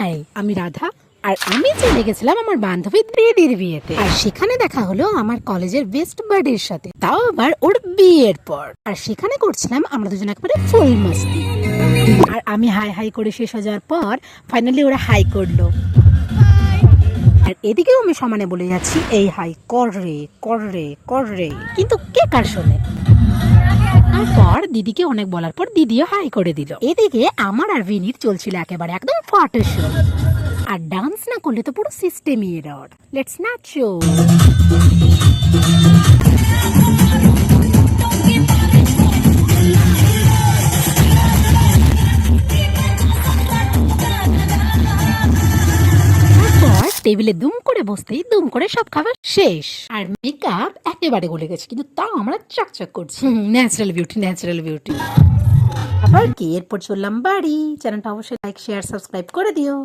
High, আমি রাধা। আর আমি চলে গেছিলাম আমার বান্ধবী দিদির বিয়েতে। আর সেখানে দেখা হলো আমার কলেজের বেস্ট বাডির সাথে, তাও আবার ওর বিয়ের পর। আর সেখানে করছিলাম আমরা দুজন একবারে ফুল মাস্তি। আর আমি হাই হাই করে শেষ হয়ে যাওয়ার পর ফাইনালি ওরা হাই করলো। আর এদিকেও আমি সমানে বলে যাচ্ছি এই হাই কর রে কর রে কর রে, কিন্তু কে কার শোনে। তারপর দিদিকে অনেক বলার পর দিদিও হাই করে দিল। এদিকে আমার আর ভিনির চলছিল একেবারে একদম ফটো শো। আর ডান্স না করলে তো পুরো সিস্টেমই এরর। লেটস নাচো। টেবিলে দুম করে বসতেই দুম করে সব খাবার শেষ। আর মেকআপ একেবারে গলে গেছে, কিন্তু তাও আমরা চকচক করছি। Natural beauty, natural beauty. আবার কি, এরপর চললাম বাড়ি। চ্যানেলটা অবশ্যই লাইক শেয়ার সাবস্ক্রাইব করে দিও।